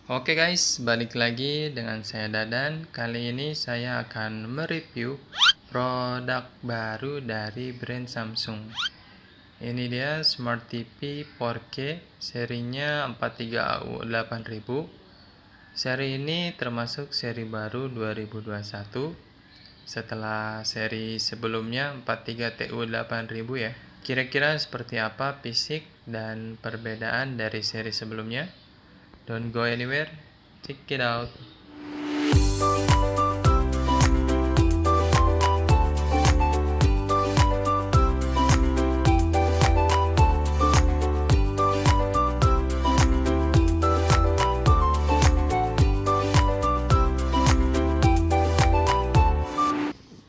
Oke guys, balik lagi dengan saya Dadan. Kali ini saya akan mereview produk baru dari brand Samsung. Ini dia Smart TV 4K, serinya 43AU8000. Seri ini termasuk seri baru 2021 setelah seri sebelumnya 43TU8000 ya. Kira-kira seperti apa fisik dan perbedaan dari seri sebelumnya? Don't go anywhere, check it out.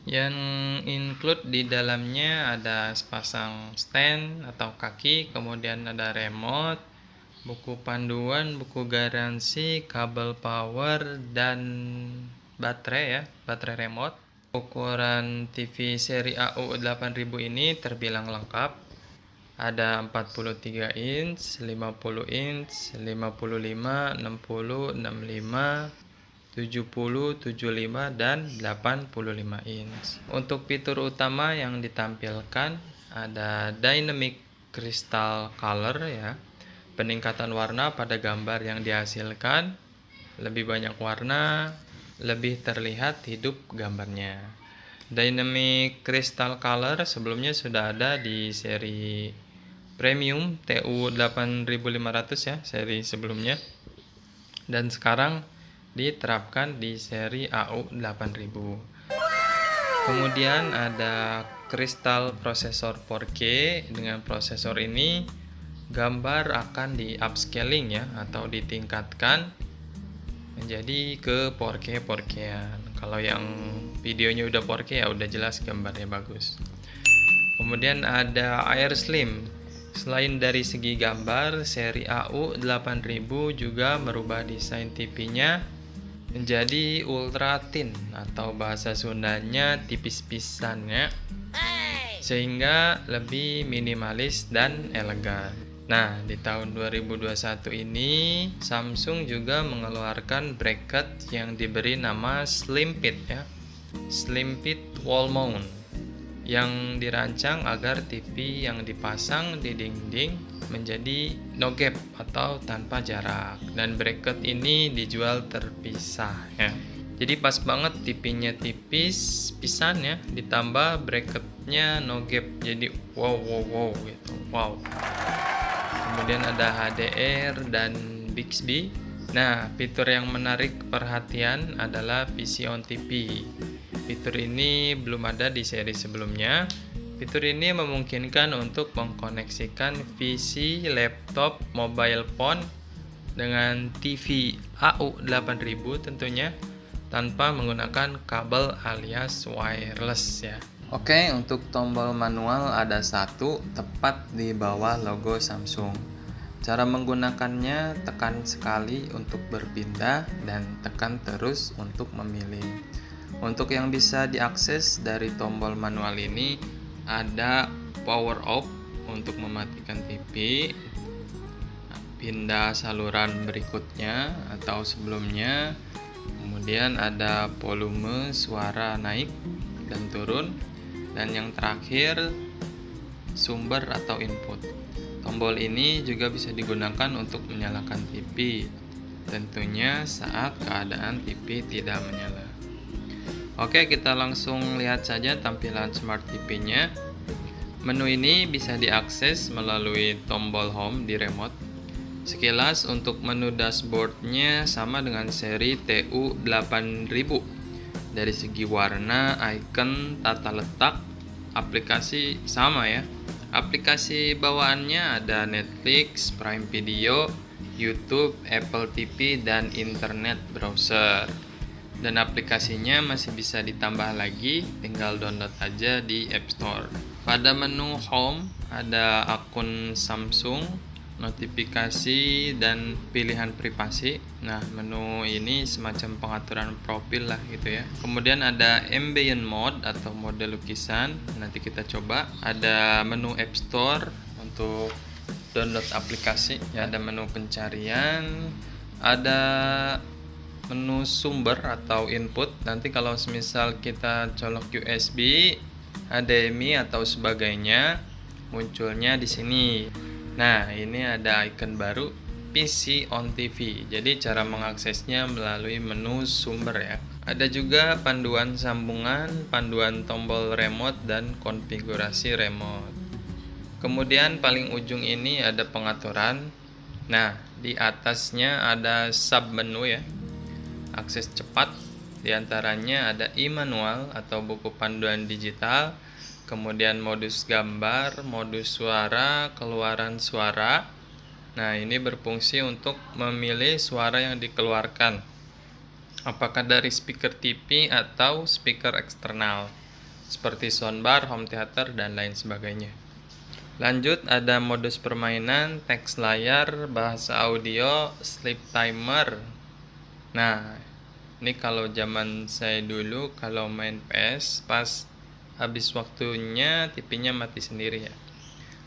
Yang include di dalamnya ada sepasang stand atau kaki, kemudian ada remote, buku panduan, buku garansi, kabel power, dan baterai ya, baterai remote. Ukuran TV seri AU8000 ini terbilang lengkap. Ada 43 inch, 50 inch, 55, 60, 65, 70, 75, dan 85 inch. Untuk fitur utama yang ditampilkan ada Dynamic Crystal Color ya. Peningkatan warna pada gambar yang dihasilkan, lebih banyak warna, lebih terlihat hidup gambarnya. Dynamic Crystal Color sebelumnya sudah ada di seri Premium TU8500 ya, seri sebelumnya. Dan sekarang diterapkan di seri AU8000. Kemudian ada Crystal Processor 4K. Dengan prosesor ini gambar akan di upscaling ya, atau ditingkatkan menjadi ke 4K 4K-an. Kalau yang videonya udah 4K ya udah jelas gambarnya bagus. Kemudian ada Air Slim. Selain dari segi gambar, seri AU8000 juga merubah desain TV-nya menjadi ultra thin atau bahasa Sundanya tipis pisan ya, sehingga lebih minimalis dan elegan. Nah, di tahun 2021 ini Samsung juga mengeluarkan bracket yang diberi nama SlimFit ya, SlimFit Wall Mount, yang dirancang agar TV yang dipasang di dinding menjadi no gap atau tanpa jarak, dan bracket ini dijual terpisah ya. Jadi pas banget, TV-nya tipis pisan ya, ditambah bracketnya no gap, jadi wow gitu, wow. Kemudian ada HDR dan Bixby. Nah, fitur yang menarik perhatian adalah Vision TV. Fitur ini belum ada di seri sebelumnya. Fitur ini memungkinkan untuk mengkoneksikan PC, laptop, mobile phone dengan TV AU8000 tentunya, tanpa menggunakan kabel alias wireless ya. Oke, untuk tombol manual ada satu tepat di bawah logo Samsung. Cara menggunakannya, tekan sekali untuk berpindah dan tekan terus untuk memilih. Untuk yang bisa diakses dari tombol manual ini ada power off untuk mematikan TV, pindah saluran berikutnya atau sebelumnya, kemudian ada volume suara naik dan turun, dan yang terakhir sumber atau input. Tombol ini juga bisa digunakan untuk menyalakan TV, tentunya saat keadaan TV tidak menyala. Oke, kita langsung lihat saja tampilan Smart TV-nya. Menu ini bisa diakses melalui tombol home di remote. Sekilas untuk menu dashboard-nya sama dengan seri TU8000. Dari segi warna, icon, tata letak, aplikasi sama ya. Aplikasi bawaannya ada Netflix, Prime Video, YouTube, Apple TV, dan internet browser. Dan aplikasinya masih bisa ditambah lagi, tinggal download aja di App Store. Pada menu Home ada akun Samsung, notifikasi, dan pilihan privasi. Nah, menu ini semacam pengaturan profil lah gitu ya. Kemudian ada ambient mode atau mode lukisan, nanti kita coba. Ada menu App Store untuk download aplikasi ya. Ada menu pencarian, Ada menu sumber atau input. Nanti kalau misal kita colok USB, HDMI atau sebagainya, munculnya di sini. Nah, ini ada icon baru PC on TV. Jadi cara mengaksesnya melalui menu sumber ya. Ada juga panduan sambungan, panduan tombol remote dan konfigurasi remote. Kemudian paling ujung ini ada pengaturan. Nah, di atasnya ada sub menu ya. Akses cepat, diantaranya ada e-manual atau buku panduan digital, kemudian modus gambar, modus suara, keluaran suara. Nah, ini berfungsi untuk memilih suara yang dikeluarkan, apakah dari speaker TV atau speaker eksternal, seperti soundbar, home theater, dan lain sebagainya. Lanjut, ada modus permainan, teks layar, bahasa audio, sleep timer. Nah, ini kalau zaman saya dulu kalau main PS pas habis waktunya TV-nya mati sendiri ya.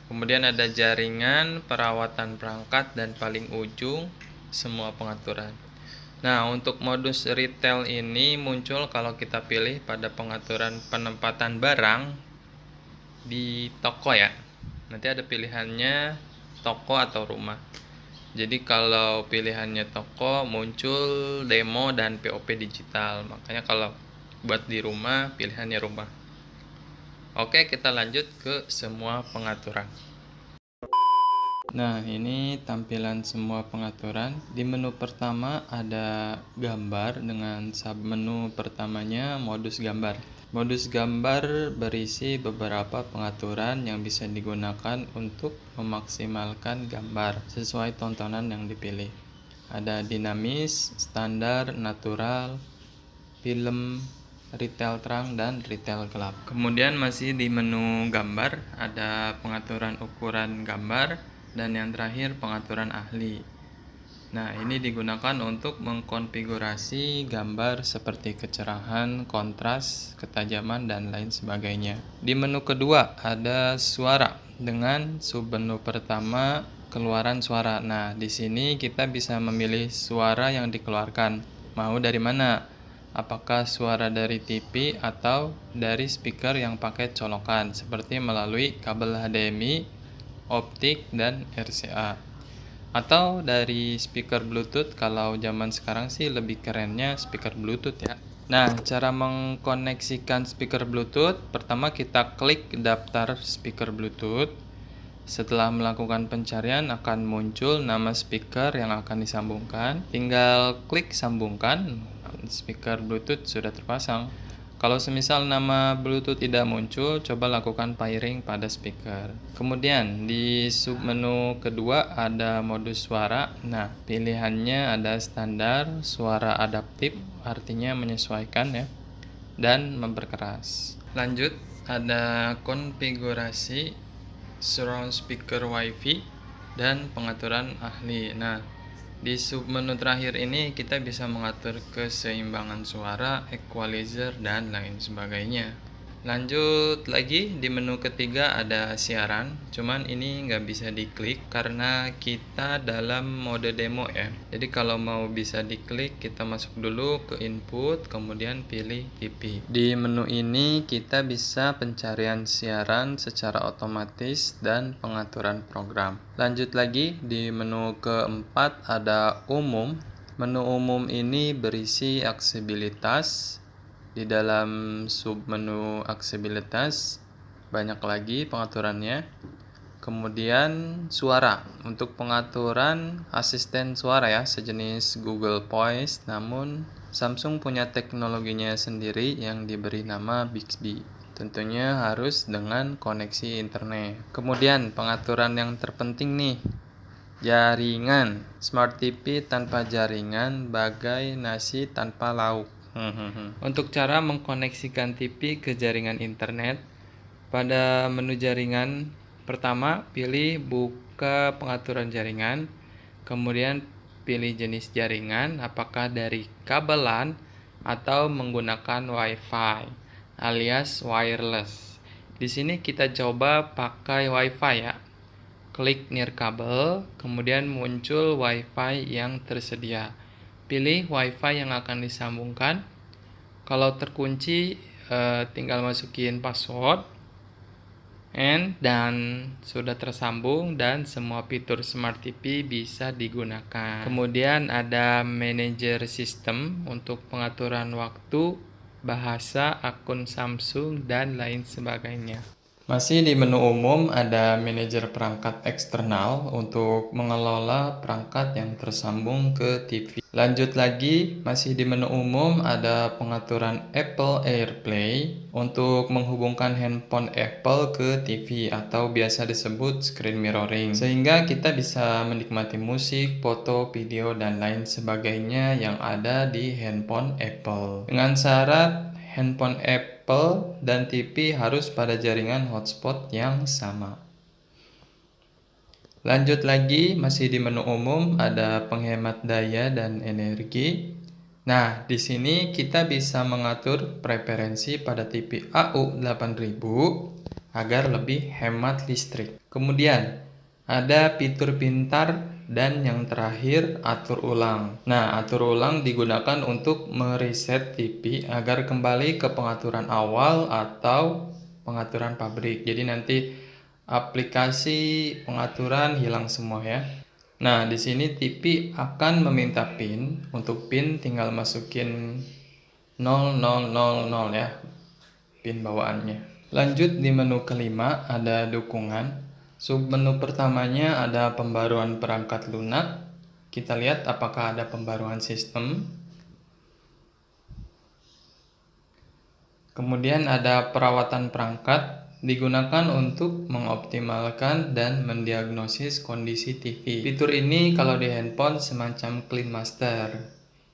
Kemudian ada jaringan, perawatan perangkat, dan paling ujung semua pengaturan. Nah, untuk modus retail ini muncul kalau kita pilih pada pengaturan penempatan barang di toko ya. Nanti ada pilihannya toko atau rumah. Jadi kalau pilihannya toko muncul demo dan POP digital. Makanya kalau buat di rumah pilihannya rumah. Oke, kita lanjut ke semua pengaturan. Nah, ini tampilan semua pengaturan. Di menu pertama ada gambar dengan submenu pertamanya modus gambar. Modus gambar berisi beberapa pengaturan yang bisa digunakan untuk memaksimalkan gambar sesuai tontonan yang dipilih. Ada dinamis, standar, natural, film, retail terang, dan retail gelap. Kemudian masih di menu gambar ada pengaturan ukuran gambar, dan yang terakhir pengaturan ahli. Nah, ini digunakan untuk mengkonfigurasi gambar seperti kecerahan, kontras, ketajaman, dan lain sebagainya. Di menu kedua ada suara dengan submenu pertama keluaran suara. Nah, di sini kita bisa memilih suara yang dikeluarkan. Mau dari mana? Apakah suara dari TV atau dari speaker yang pakai colokan seperti melalui kabel HDMI, optik, dan RCA, atau dari speaker Bluetooth. Kalau zaman sekarang sih lebih kerennya speaker Bluetooth ya. Nah, cara mengkoneksikan speaker Bluetooth, pertama kita klik daftar speaker Bluetooth. Setelah melakukan pencarian akan muncul nama speaker yang akan disambungkan. Tinggal klik sambungkan, speaker Bluetooth sudah terpasang. Kalau semisal nama Bluetooth tidak muncul, coba lakukan pairing pada speaker. Kemudian di submenu kedua ada modus suara. Nah, pilihannya ada standar, suara adaptif, artinya menyesuaikan ya, dan memperkeras. Lanjut, ada konfigurasi surround speaker WiFi dan pengaturan ahli. Nah, di submenu terakhir ini kita bisa mengatur keseimbangan suara, equalizer, dan lain sebagainya. Lanjut lagi, di menu ketiga ada siaran, cuman ini nggak bisa diklik karena kita dalam mode demo ya. Jadi kalau mau bisa diklik, kita masuk dulu ke input, kemudian pilih TV. Di menu ini kita bisa pencarian siaran secara otomatis dan pengaturan program. Lanjut lagi, di menu keempat ada umum. Menu umum ini berisi aksesibilitas. Di dalam submenu aksesibilitas banyak lagi pengaturannya. Kemudian suara, untuk pengaturan asisten suara ya, sejenis Google Voice, namun Samsung punya teknologinya sendiri yang diberi nama Bixby. Tentunya harus dengan koneksi internet. Kemudian pengaturan yang terpenting nih, jaringan. Smart TV tanpa jaringan bagai nasi tanpa lauk. Untuk cara mengkoneksikan TV ke jaringan internet, pada menu jaringan pertama pilih buka pengaturan jaringan, kemudian pilih jenis jaringan, apakah dari kabelan atau menggunakan WiFi alias wireless. Di sini kita coba pakai WiFi ya. klik near kabel, kemudian muncul WiFi yang tersedia. Pilih WiFi yang akan disambungkan. Kalau terkunci, tinggal masukin password, dan sudah tersambung dan semua fitur Smart TV bisa digunakan. Kemudian ada manajer sistem untuk pengaturan waktu, bahasa, akun Samsung, dan lain sebagainya. Masih di menu umum ada manajer perangkat eksternal untuk mengelola perangkat yang tersambung ke TV. Lanjut lagi, masih di menu umum ada pengaturan Apple AirPlay untuk menghubungkan handphone Apple ke TV atau biasa disebut screen mirroring, sehingga kita bisa menikmati musik, foto, video, dan lain sebagainya yang ada di handphone Apple. Dengan syarat handphone Apple dan TV harus pada jaringan hotspot yang sama. Lanjut lagi, masih di menu umum ada penghemat daya dan energi. Nah, di sini kita bisa mengatur preferensi pada TV AU8000 agar lebih hemat listrik. Kemudian, ada fitur pintar dan yang terakhir atur ulang. Nah, atur ulang digunakan untuk mereset TV agar kembali ke pengaturan awal atau pengaturan pabrik. Jadi nanti aplikasi pengaturan hilang semua ya. Nah, di sini TV akan meminta PIN. Untuk PIN tinggal masukin 0000 ya, PIN bawaannya. Lanjut di menu kelima ada dukungan. Submenu pertamanya ada pembaruan perangkat lunak. Kita lihat apakah ada pembaruan sistem. Kemudian ada perawatan perangkat, digunakan untuk mengoptimalkan dan mendiagnosis kondisi TV. Fitur ini kalau di handphone semacam Clean Master.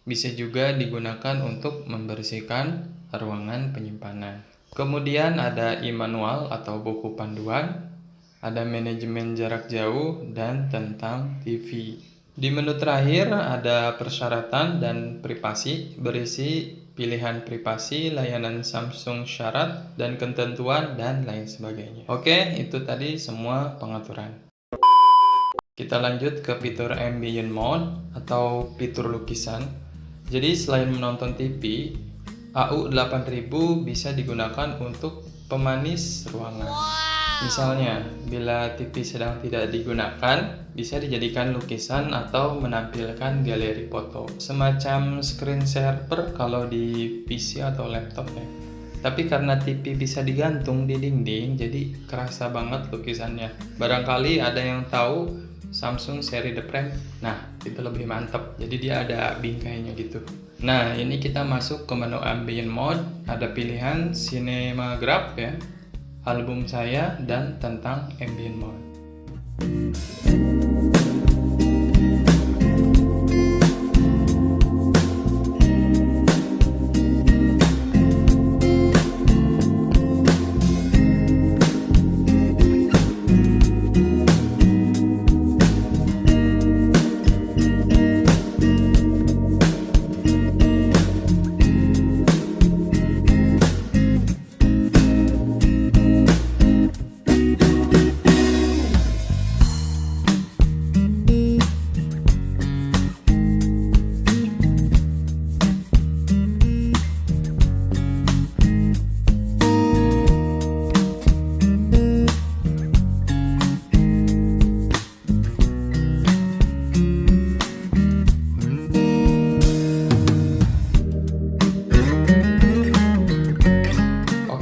Bisa juga digunakan untuk membersihkan ruangan penyimpanan. Kemudian ada e-manual atau buku panduan. Ada manajemen jarak jauh dan tentang TV. Di menu terakhir ada persyaratan dan privasi, berisi pilihan privasi, layanan Samsung syarat, dan ketentuan, dan lain sebagainya. Oke, itu tadi semua pengaturan. Kita lanjut ke fitur ambient mode atau fitur lukisan. Jadi selain menonton TV, AU8000 bisa digunakan untuk pemanis ruangan. Misalnya, bila TV sedang tidak digunakan, bisa dijadikan lukisan atau menampilkan galeri foto. Semacam screensaver kalau di PC atau laptop ya. Tapi karena TV bisa digantung di dinding, jadi kerasa banget lukisannya. Barangkali ada yang tahu Samsung seri The Frame. Nah, itu lebih mantap. Jadi dia ada bingkainya gitu. Nah, ini kita masuk ke menu ambient mode. Ada pilihan Cinemagraph ya, album saya, dan tentang ambient mode.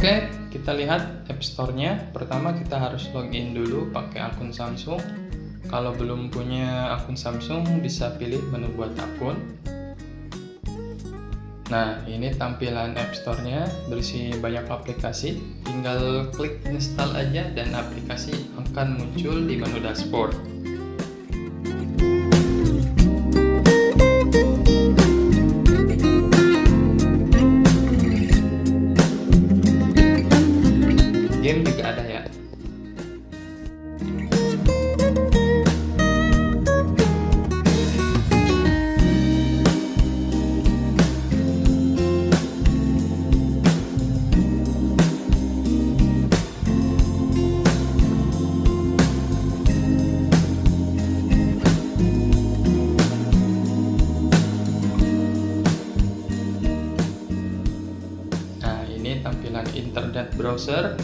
Oke, kita lihat App Store-nya. Pertama kita harus login dulu pakai akun Samsung. Kalau belum punya akun Samsung, bisa pilih menu buat akun. Nah, ini tampilan App Store-nya, berisi banyak aplikasi. Tinggal klik install aja dan aplikasi akan muncul di menu dashboard. Game juga ada ya. internet browser.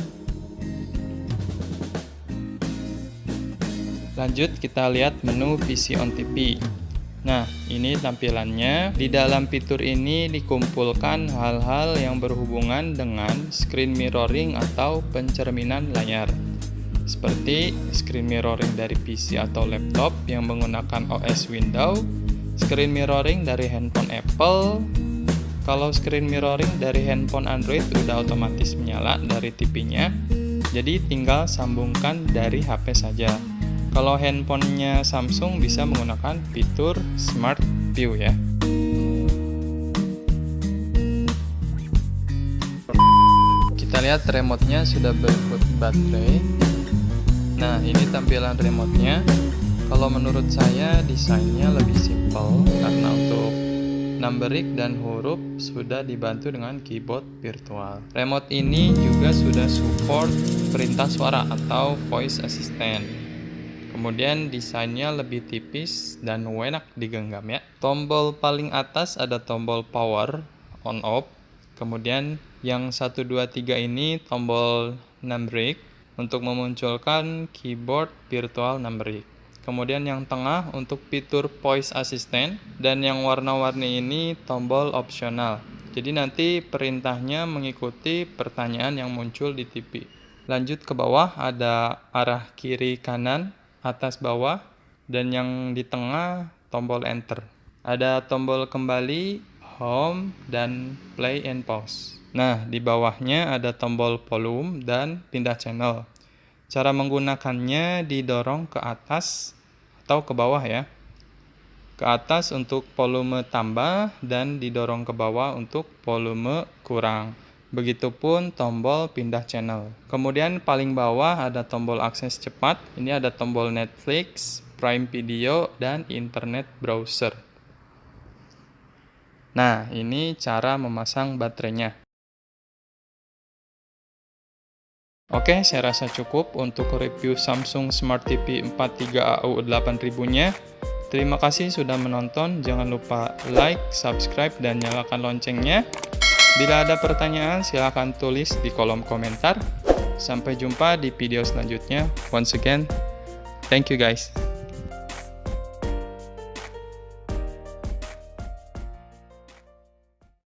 Lanjut kita lihat menu PC on TV. Nah, ini tampilannya. Di dalam fitur ini dikumpulkan hal-hal yang berhubungan dengan screen mirroring atau pencerminan layar. Seperti screen mirroring dari PC atau laptop yang menggunakan OS Windows, screen mirroring dari handphone Apple. Kalau screen mirroring dari handphone Android udah otomatis menyala dari TV-nya, jadi tinggal sambungkan dari HP saja. Kalau handphonenya Samsung bisa menggunakan fitur Smart View ya. Kita lihat remote-nya sudah berikut baterai. Nah, ini tampilan remote-nya. Kalau menurut saya desainnya lebih simpel karena untuk numerik dan huruf sudah dibantu dengan keyboard virtual. Remote ini juga sudah support perintah suara atau voice assistant. Kemudian desainnya lebih tipis dan enak digenggam ya. Tombol paling atas ada tombol power on off. Kemudian yang 1 2 3 ini tombol numerik untuk memunculkan keyboard virtual numerik. Kemudian yang tengah untuk fitur voice assistant, dan yang warna-warni ini tombol opsional. Jadi nanti perintahnya mengikuti pertanyaan yang muncul di TV. Lanjut ke bawah ada arah kiri kanan, atas bawah, dan yang di tengah tombol enter. Ada tombol kembali, home, dan play and pause. Nah, di bawahnya ada tombol volume dan pindah channel. Cara menggunakannya didorong ke atas atau ke bawah ya. Ke atas untuk volume tambah dan didorong ke bawah untuk volume kurang. Begitupun tombol pindah channel. Kemudian paling bawah ada tombol akses cepat. Ini ada tombol Netflix, Prime Video, dan internet browser. Nah, ini cara memasang baterainya. Oke, saya rasa cukup untuk review Samsung Smart TV 43AU 8000-nya. Terima kasih sudah menonton. Jangan lupa like, subscribe, dan nyalakan loncengnya. Bila ada pertanyaan, silahkan tulis di kolom komentar. Sampai jumpa di video selanjutnya. Once again, thank you guys.